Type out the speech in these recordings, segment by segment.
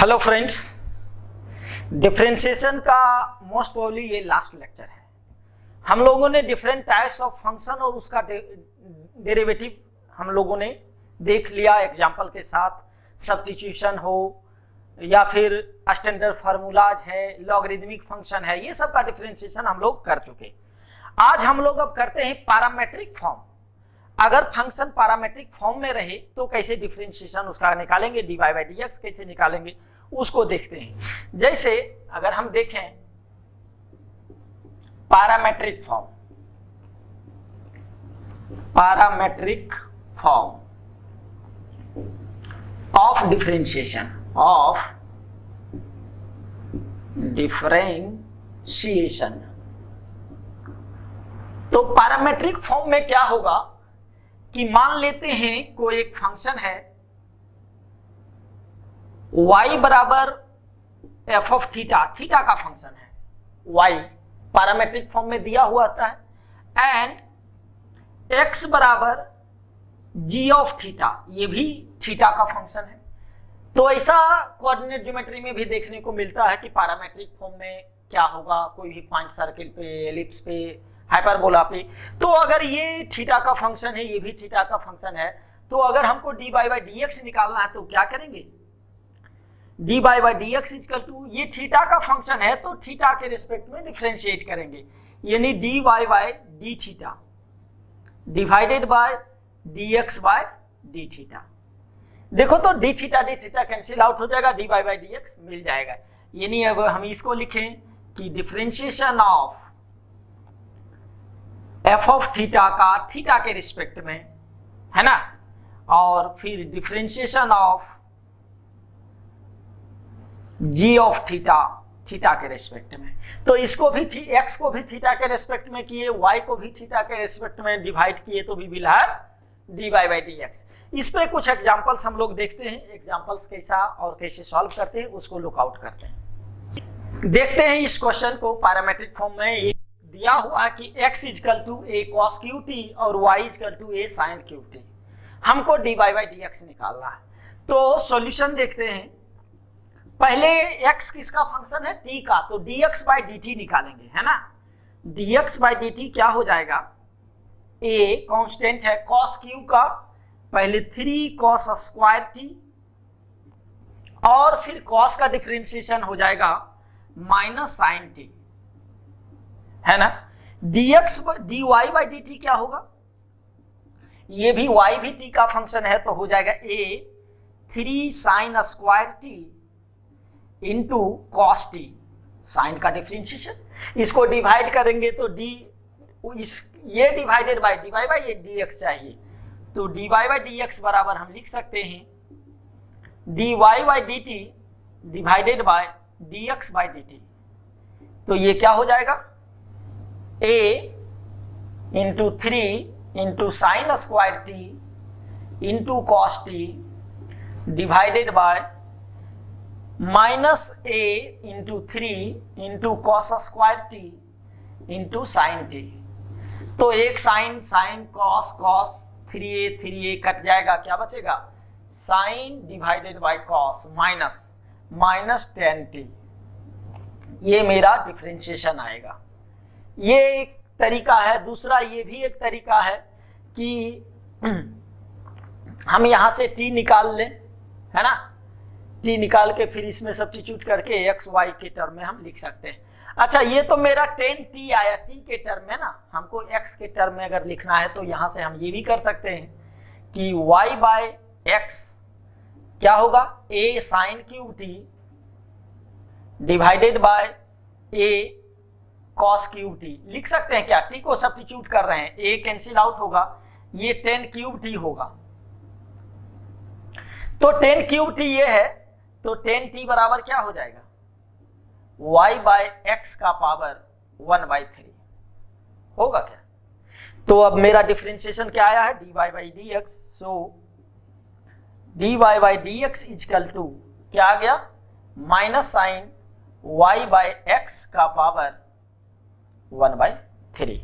Hello friends, differentiation का most probably ये last lecture है। हम लोगों ने डिफरेंट टाइप्स ऑफ फंक्शन और उसका डेरिवेटिव हम लोगों ने देख लिया एग्जांपल के साथ। सब्स्टिट्यूशन हो या फिर स्टैंडर्ड फार्मूलाज है, लॉगरिदमिक फंक्शन है, ये सब का डिफरेंशिएशन हम लोग कर चुके। आज हम लोग अब करते हैं पैरामेट्रिक फॉर्म। अगर फंक्शन पैरामेट्रिक फॉर्म में रहे तो कैसे डिफरेंशिएशन उसका निकालेंगे, D Y by D X कैसे निकालेंगे उसको देखते हैं। जैसे अगर हम देखें पैरामेट्रिक फॉर्म ऑफ डिफरेंशिएशन तो पैरामेट्रिक फॉर्म में क्या होगा कि मान लेते हैं कोई एक फंक्शन है y बराबर एफ ऑफ थीटा, थीटा का फंक्शन है y पैरामेट्रिक फॉर्म में दिया हुआ आता है, एंड x बराबर g ऑफ थीटा, ये भी थीटा का फंक्शन है। तो ऐसा कोऑर्डिनेट ज्योमेट्री में भी देखने को मिलता है कि पैरामेट्रिक फॉर्म में क्या होगा, कोई भी पॉइंट सर्किल पे, एलिप्स पे, हाइपरबोला पे। तो अगर ये थीटा का फंक्शन है, ये भी थीटा का फंक्शन है, तो अगर हमको d Y by D x निकालना है तो क्या करेंगे, d Y by D x equal to, ये थीटा का फंक्शन है तो थीटा के रिस्पेक्ट में डिफरेंशिएट करेंगे, यानी d Y by d theta divided by D x by d theta. देखो तो डी थीटा कैंसिल आउट हो जाएगा, d Y by D x मिल जाएगा। यानी अब हम इसको लिखें कि differentiation of F of theta का थीटा के रिस्पेक्ट में, है ना, और फिर differentiation of G of theta theta के रिस्पेक्ट में। तो इसको भी एक्स को भी थीटा के रिस्पेक्ट में किए, वाई को भी थीटा के रिस्पेक्ट में डिवाइड किए, तो भी will have D Y by D X. इस पे कुछ एग्जांपल्स हम लोग देखते हैं, एग्जांपल्स कैसा और कैसे सॉल्व करते हैं उसको लुक आउट करते हैं। देखते हैं इस क्वेश्चन को पैरामेट्रिक फॉर्म में दिया हुआ कि x equal to a cos q t और y equal to a sine Q t. हमको d Y by D x निकालना है, तो सॉल्यूशन देखते हैं। पहले x किसका फंक्शन है, t का, तो dx बाई डी टी निकालेंगे, है ना। dx बाई डी टी क्या हो जाएगा, a कांस्टेंट है cos क्यू का, पहले 3 cos स्क्वायर टी और फिर cos का डिफरेंशिएशन हो जाएगा माइनस साइन टी, है ना। dx dy by D T क्या होगा, ये भी y भी t का फंक्शन है तो हो जाएगा a 3 sine square T into cos T, sine का डिफरेंशिएशन। इसको डिवाइड करेंगे तो ये divided by D Y by ये डी एक्स चाहिए, तो D Y by D X बराबर हम लिख सकते हैं D Y by D T divided by D X by D T. तो ये क्या हो जाएगा, a into 3 into sine square T into cos T divided by minus a into 3 into cos square T into sine T. तो एक sine sine cos cos 3a cut जाएगा, क्या बचेगा, sine divided by cos minus 10t। ये मेरा differentiation आएगा। ये एक तरीका है। दूसरा ये भी एक तरीका है कि हम यहां से t निकाल लें, है ना, t निकाल के फिर इसमें सब्स्टिट्यूट करके x y के टर्म में हम लिख सकते हैं। अच्छा, ये तो मेरा 10t आया t के टर्म में ना, हमको x के टर्म में अगर लिखना है तो यहां से हम ये भी कर सकते हैं कि y बाय x क्या होगा, a sine Q T divided by a cos cube T लिख सकते हैं। क्या, t को सब्स्टिट्यूट कर रहे हैं, a कैंसिल आउट होगा, ये 10 क्यूब टी होगा। तो 10 क्यूब टी ये है, तो 10t बराबर क्या हो जाएगा, y बाय एक्स का पावर 1/3 होगा क्या। तो अब मेरा डिफरेंशिएशन क्या आया है, D Y by D X. So D Y by D X equal to क्या आ गया, minus sine y by X का पावर 1/3।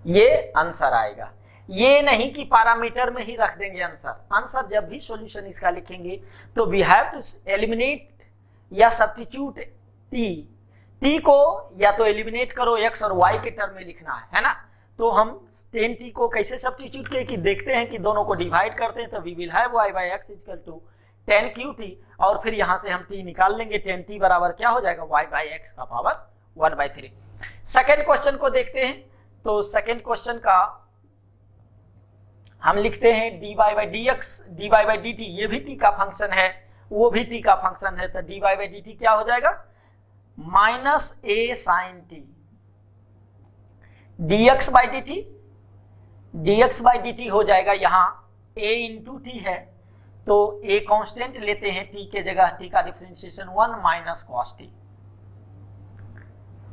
ये आंसर आएगा। ये नहीं कि पैरामीटर में ही रख देंगे आंसर। आंसर जब भी सॉल्यूशन इसका लिखेंगे तो वी हैव टू एलिमिनेट या सब्स्टिट्यूट टी को या तो एलिमिनेट करो x और y के टर्म में लिखना है ना। तो हम tan t को कैसे सब्स्टिट्यूट करें कि देखते हैं कि दोनों को डिवाइड करते हैं, तो we will have y by x equal to tan qt, और फिर यहां से हम t निकाल लेंगे, tan t बराबर क्या हो जाएगा y बाय x का पावर 1/3। सेकेंड क्वेश्चन को देखते हैं। तो सेकेंड क्वेश्चन का हम लिखते हैं dy by dx dy by dt, ये भी t का फंक्शन है, वो भी t का फंक्शन है, तो dy बाय dt क्या हो जाएगा minus a sine t, dx by dt हो जाएगा, यहाँ a इंटू टी है तो a कांस्टेंट लेते हैं t के जगह, t का डिफरेंशिएशन 1 माइनस cos t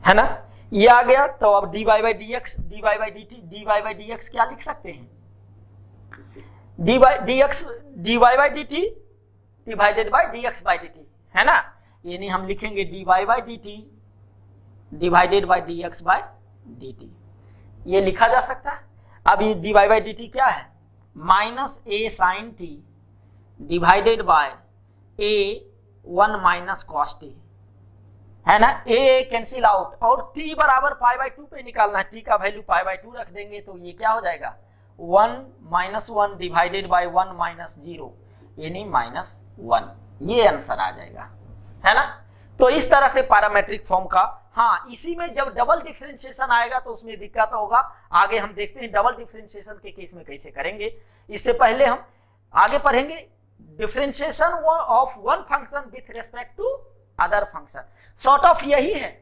है ना, ये आ गया। तो अब dy by dx dy by dx क्या लिख सकते हैं, dy by dt divided by dx by dt है ना, यानी हम लिखेंगे dy by dt divided by dx by dt, ये लिखा जा सकता है। अब ये dy बाय dt क्या है minus a sine t divided by a 1 minus cos t है ना, a कैंसिल आउट और t बराबर पाई बाय 2 पे निकालना है, t का वैल्यू पाई बाय 2 रख देंगे तो ये क्या हो जाएगा 1 माइनस 1 डिवाइडेड बाय 1 माइनस 0 यानी -1, ये आंसर आ जाएगा है ना। तो इस तरह से पैरामेट्रिक फॉर्म का, हाँ इसी में जब डबल डिफरेंशिएशन आएगा तो उसमें दिक्कत होगा, आगे हम देखते हैं डबल डिफरेंशिएशन के केस में कैसे करेंगे। इससे पहले हम आगे पढ़ेंगे differentiation of one function with respect to other function, sort of यही है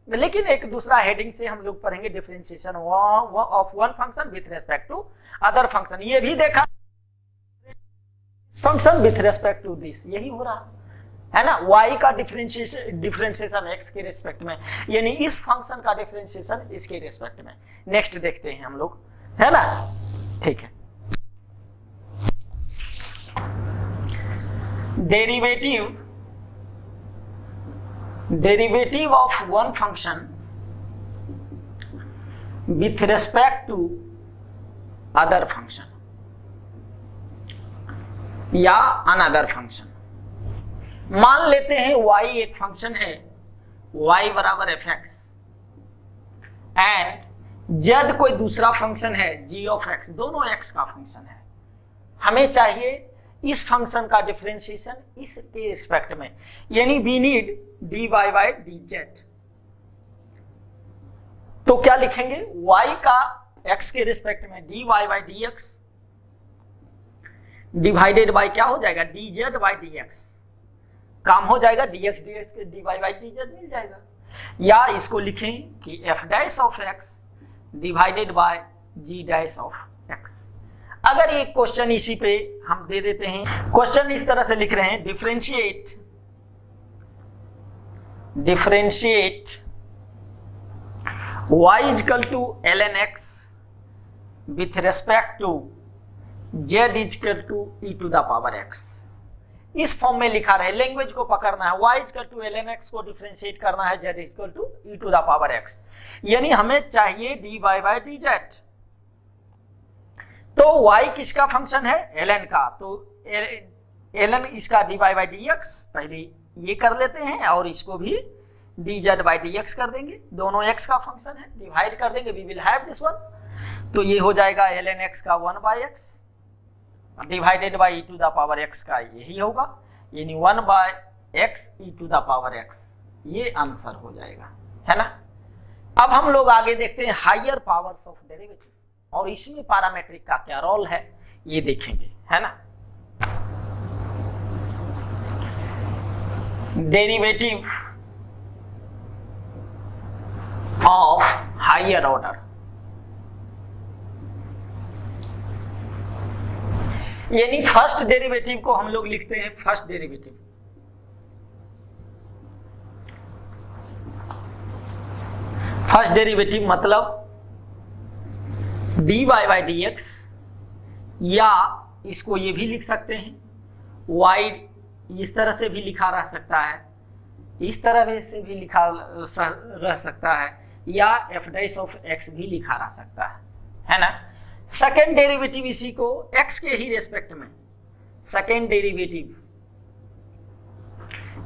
लेकिन एक दूसरा हेडिंग से हम लोग पढ़ेंगे differentiation of one function with respect to other function. ये भी देखा function with respect to this, यही हो रहा है ना, y का डिफरेंशिएशन x के रिस्पेक्ट में, यानी इस फंक्शन का डिफरेंशिएशन इसके रिस्पेक्ट में। नेक्स्ट देखते हैं हम लोग है ना, ठीक है। Derivative of one function with respect to other function या अनदर फंक्शन। मान लेते हैं y एक फंक्शन है, y बराबर fx एंड z कोई दूसरा फंक्शन है g ऑफ x, दोनों x का फंक्शन है। हमें चाहिए इस फंक्शन का डिफरेंशिएशन इसके रिस्पेक्ट में, यानी we need dy by dz। तो क्या लिखेंगे y का x के रिस्पेक्ट में dy by dx divided by क्या हो जाएगा dz बाय dx, काम हो जाएगा dx के dy बाय dz मिल जाएगा। या इसको लिखें कि f dash of x divided bye g dash of x। अगर ये क्वेश्चन इसी पे हम दे देते हैं, क्वेश्चन इस तरह से लिख रहे हैं differentiate y equal to ln x with respect to z equal to e to the power x। इस फॉर्म में लिखा रहे, लैंग्वेज को पकड़ना है, y equal to ln x को डिफरेंशिएट करना है z equal to e to the power x, यानी हमें चाहिए dy बाय dz। तो y किसका फंक्शन है ln का, तो ln इसका dy बाय dx, पहले ये कर लेते हैं और इसको भी dz बाय dx कर देंगे, दोनों x का फंक्शन है, डिवाइड कर देंगे, we will have this one. तो ये हो जाएगा ln x का 1 by x divided by e to the power x का यही होगा, यानी 1 by x e to the power x, ये आंसर हो जाएगा है ना। अब हम लोग आगे देखते हैं हायर पावर्स ऑफ डेरिवेटिव, और इसमें पैरामेट्रिक का क्या रोल है ये देखेंगे है ना। डेरिवेटिव ऑफ हायर ऑर्डर, यानी फर्स्ट डेरिवेटिव को हम लोग लिखते हैं फर्स्ट डेरिवेटिव, फर्स्ट डेरिवेटिव मतलब dy बाय dx, या इसको ये भी लिख सकते हैं y इस तरह से भी लिखा रह सकता है, इस तरह से भी लिखा रह सकता है, या f डैश ऑफ x भी लिखा रह सकता है ना। सेकेंड डेरिवेटिव इसी को x के ही रेस्पेक्ट में, सेकेंड डेरिवेटिव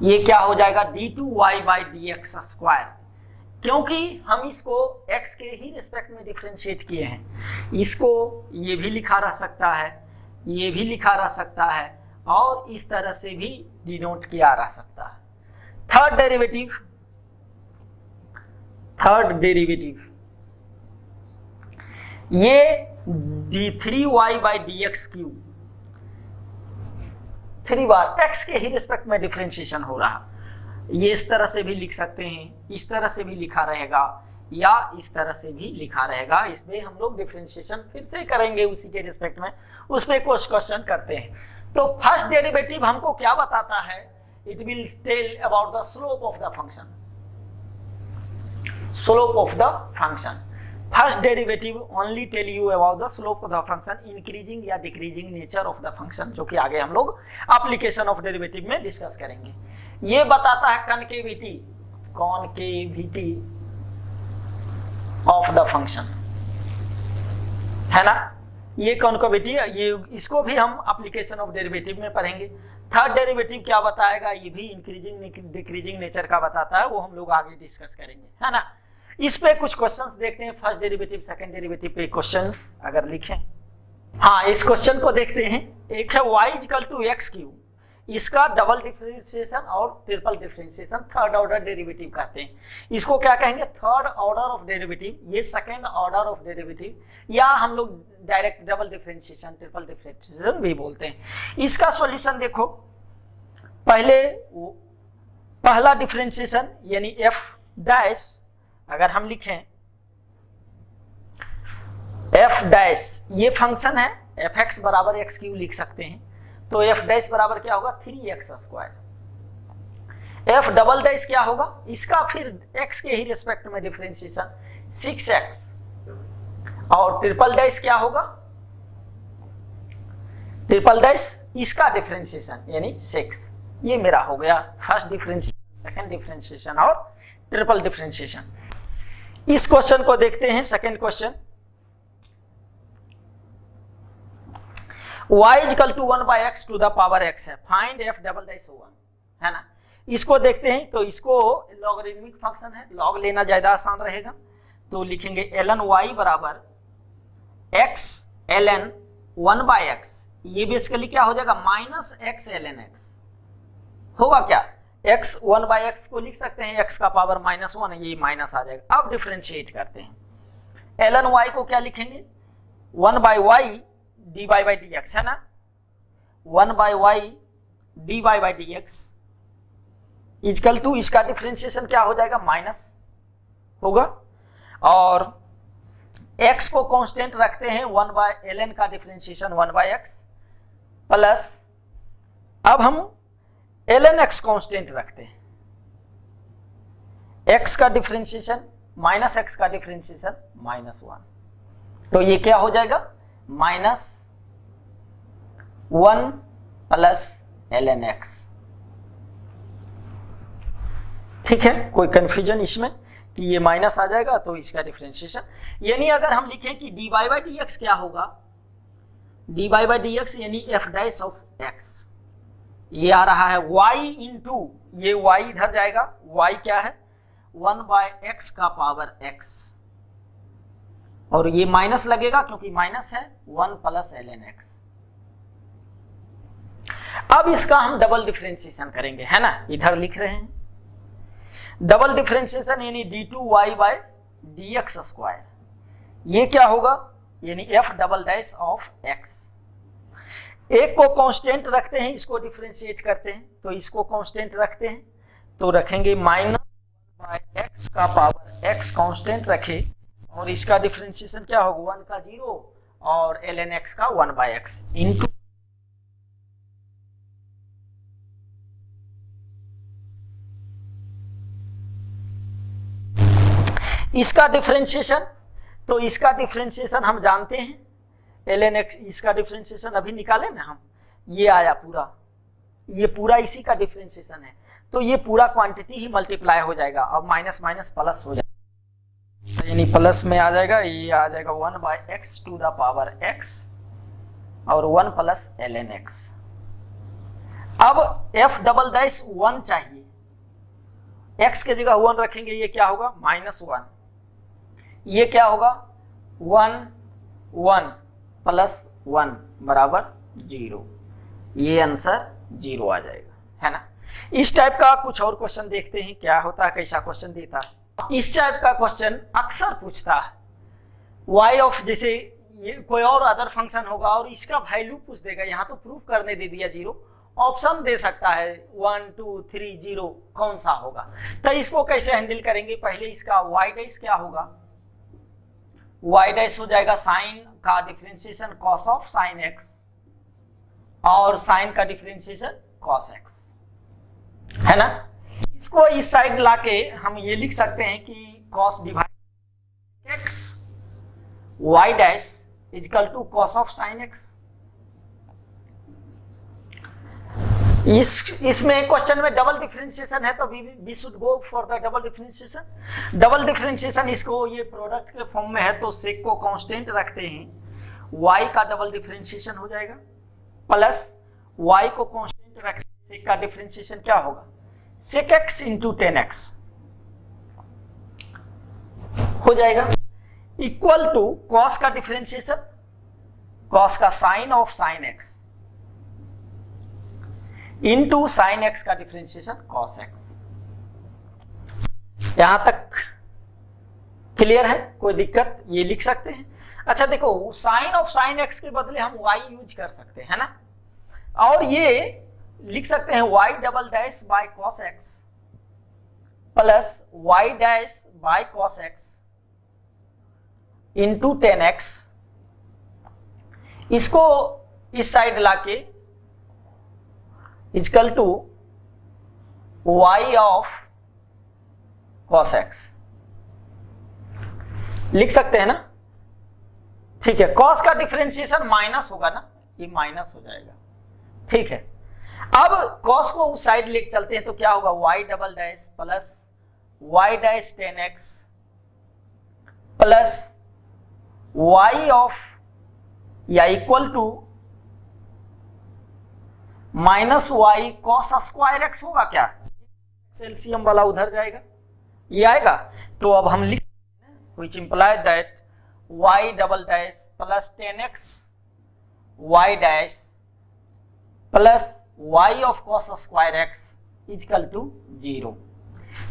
ये क्या हो जाएगा d2y by D x square, क्योंकि हम इसको x के ही रिस्पेक्ट में डिफरेंशिएट किए हैं। इसको ये भी लिखा रह सकता है, ये भी लिखा रह सकता है, और इस तरह से भी डिनोट किया रह सकता है। थर्ड डेरिवेटिव ये d3y by D x cube 3 bar x के ही रिस्पेक्ट में डिफरेंशिएशन हो रहा, ये इस तरह से भी लिख सकते हैं, इस तरह से भी लिखा रहेगा, या इस तरह से भी लिखा रहेगा। इसमें हम लोग डिफरेंशिएशन फिर से करेंगे उसी के रिस्पेक्ट में, उसमें कुछ क्वेश्चन करते हैं। तो फर्स्ट डेरिवेटिव हमको क्या बताता है, it will tell about the slope of the function, slope of the function. First derivative only tell you about the slope of the function, increasing या decreasing nature of the function, जो कि आगे हम लोग एप्लीकेशन ऑफ डेरिवेटिव में discuss करेंगे। ये बताता है कॉन्केविटी ऑफ द फंक्शन, है ना, ये कॉन्केविटी, ये इसको भी हम एप्लीकेशन ऑफ डेरिवेटिव में पढ़ेंगे। थर्ड डेरिवेटिव क्या बताएगा, ये भी इंक्रीजिंग डिक्रीजिंग नेचर का बताता है, वो हम लोग आगे डिस्कस करेंगे, है ना। इस पे कुछ क्वेश्चंस देखते हैं, फर्स्ट डेरिवेटिव सेकंड डेरिवेटिव पे क्वेश्चंस अगर लिखें। हाँ, इस क्वेश्चन को देखते हैं। एक है y equal to X cube, इसका डबल डिफरेंशिएशन और triple differentiation third order derivative कहते हैं। इसको क्या कहेंगे, थर्ड ऑर्डर ऑफ डेरिवेटिव, ये सेकंड ऑर्डर ऑफ डेरिवेटिव, या हम लोग direct double differentiation triple differentiation भी बोलते हैं। इसका सॉल्यूशन देखो, पहला डिफरेंशिएशन यानी f डैश, अगर हम लिखें f डैश, ये फंक्शन है fx बराबर एक्स क्यूब लिख सकते हैं, तो f डैश बराबर क्या होगा 3x square. f double dash क्या होगा, इसका फिर x के ही रिस्पेक्ट में डिफरेंशिएशन 6x, और ट्रिपल डैश क्या होगा, ट्रिपल डैश इसका डिफरेंशिएशन यानी 6। ये मेरा हो गया फर्स्ट डिफरेंशिएशन, सेकंड डिफरेंशिएशन और ट्रिपल डिफरेंशिएशन। इस क्वेश्चन को देखते हैं, second question, y equal to 1 by X to the power x है, फाइंड f डबल डैश 1, है ना। इसको देखते हैं, तो इसको लॉगरिथमिक फंक्शन है, लॉग लेना ज्यादा आसान रहेगा, तो लिखेंगे ln y बराबर x ln 1 बाई एक्स, ये बेसिकली क्या हो जाएगा माइनस x ln x होगा क्या, x 1 बाई एक्स को लिख सकते हैं, x का पावर -1 है, ये माइनस आ जाएगा। अब डिफरेंशिएट करते हैं, ln y को क्या लिखेंगे 1 by Y D Y by D X, है ना, 1 by Y D Y by D x equal to, इसका डिफरेंशिएशन क्या हो जाएगा माइनस होगा, और x को कांस्टेंट रखते हैं 1 बाई ln का डिफरेंशिएशन 1 बाई एक्स प्लस, अब हम ln x कांस्टेंट रखते हैं, x का डिफरेंशिएशन माइनस x का डिफरेंशिएशन -1, तो ये क्या हो जाएगा -1 प्लस ln x। ठीक है, कोई कंफ्यूजन इसमें कि ये माइनस आ जाएगा, तो इसका डिफरेंशिएशन, यानी अगर हम लिखें कि dy बाई डी एक्स क्या होगा, dy बाई डी एक्स यानी f डैश ऑफ x, ये आ रहा है y इंटू, ये y इधर जाएगा, y क्या है 1 बाय x का पावर x, और ये माइनस लगेगा क्योंकि माइनस है 1 प्लस ln x। अब इसका हम डबल डिफरेंशिएशन करेंगे, है ना, इधर लिख रहे हैं डबल डिफरेंशिएशन यानी d2y bye D x square, ये क्या होगा यानी f double dash of x। एक को कांस्टेंट रखते हैं, इसको डिफरेंशिएट करते हैं, तो इसको कांस्टेंट रखते हैं, तो रखेंगे -1 बाय x का पावर x कांस्टेंट रखे, और इसका डिफरेंशिएशन क्या होगा 1 का 0 और ln x का 1 बाय एक्स इंटू, इसका डिफरेंशिएशन, तो इसका डिफरेंशिएशन हम जानते हैं ln x, इसका डिफरेंशिएशन अभी निकाले ना हम, ये आया पूरा, ये पूरा इसी का डिफरेंशिएशन है, तो ये पूरा क्वांटिटी ही मल्टीप्लाई हो जाएगा, अब माइनस माइनस प्लस हो जाएगा, यानी प्लस में आ जाएगा, ये आ जाएगा 1 by X to the power x और 1 प्लस ln x। अब एफ डबल डैश 1 चाहिए, x के जगह 1 रखेंगे, ये क्या होगा -1, ये क्या होगा 1 1 प्लस 1 बराबर 0, ये आंसर 0 आ जाएगा, है ना। इस टाइप का कुछ और क्वेश्चन देखते हैं क्या होता है, कैसा क्वेश्चन देता है। इस टाइप का क्वेश्चन अक्सर पूछता है y ऑफ, जैसे ये कोई और अदर फंक्शन होगा और इसका वैल्यू पूछ देगा, यहाँ तो प्रूफ करने दे दिया 0, ऑप्शन दे सकता है 1 2 3 0 कौन सा होगा। तो इसको कैसे हैंडल करेंगे, पहले इसका y डैश क्या होगा, y डैश हो जाएगा साइन का differentiation cos of sine x और साइन का डिफरेंशिएशन cos x, है ना। इसको इस साइड लाके हम ये लिख सकते हैं कि cos divide x y dash equal to cos of sine x। इसमें क्वेश्चन में डबल डिफरेंशिएशन है तो we should go for the double differentiation. Double differentiation इसको ये प्रोडक्ट के फॉर्म में है तो सेक को कांस्टेंट रखते हैं, y का डबल डिफरेंशिएशन हो जाएगा प्लस y को कांस्टेंट रखते हैं, सेक का डिफरेंशिएशन क्या होगा सेक x इंटू 10x हो जाएगा इक्वल टू cos का डिफरेंशिएशन cos का sine of sine x into sine x का डिफरेंशिएशन cos x। यहां तक क्लियर है, कोई दिक्कत, ये लिख सकते हैं। अच्छा देखो, साइन ऑफ साइन x के बदले हम y यूज कर सकते हैं ना, और ये लिख सकते हैं y double dash by cos x plus y dash by cos x into 10x। इसको इस साइड लाके equal to y of cos x लिख सकते हैं ना, ठीक है। cos का डिफरेंशिएशन माइनस होगा ना, ये माइनस हो जाएगा, ठीक है। अब cos को उस साइड लेके चलते हैं तो क्या होगा y double dash plus y dash 10x plus y of या equal to minus y cos square x होगा क्या, एलसीएम वाला उधर जाएगा, ये आएगा। तो अब हम लिख which imply that y double dash plus 10x y dash plus y of cos square X equal to 0।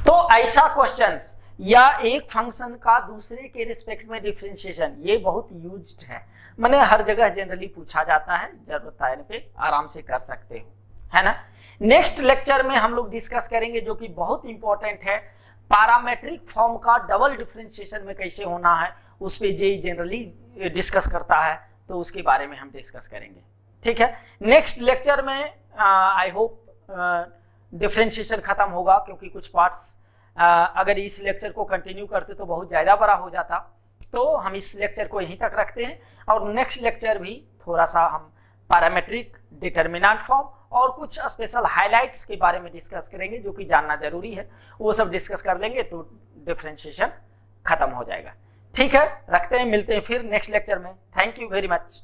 तो ऐसा क्वेश्चंस या एक फंक्शन का दूसरे के रिस्पेक्ट में डिफरेंशिएशन, ये बहुत यूज्ड है, मैंने हर जगह जनरली पूछा जाता है, जरूरत आने पे आराम से कर सकते हो, है ना। नेक्स्ट लेक्चर में हम लोग डिस्कस करेंगे जो कि बहुत इंपॉर्टेंट है, पैरामेट्रिक फॉर्म का डबल डिफरेंशिएशन में कैसे होना है, उस पे जेई जनरली डिस्कस करता है, तो उसके बारे में हम डिस्कस करेंगे, ठीक है। नेक्स्ट लेक्चर में आई होप डिफरेंशिएशन खत्म होगा, क्योंकि कुछ पार्ट्स अगर इस लेक्चर को कंटिन्यू करते तो बहुत ज्यादा बड़ा हो जाता, तो हम इस लेक्चर को यहीं तक रखते हैं और नेक्स्ट लेक्चर भी थोड़ा सा हम पैरामेट्रिक, डिटरमिनेंट फॉर्म और कुछ स्पेशल हाइलाइट्स के बारे में डिस्कस करेंगे जो कि जानना जरूरी है, वो सब डिस्कस कर लेंगे तो डिफरेंशिएशन खत्म हो जाएगा, ठीक है। रखते हैं, मिलते हैं फिर नेक्स्ट लेक्चर में। Thank you very much.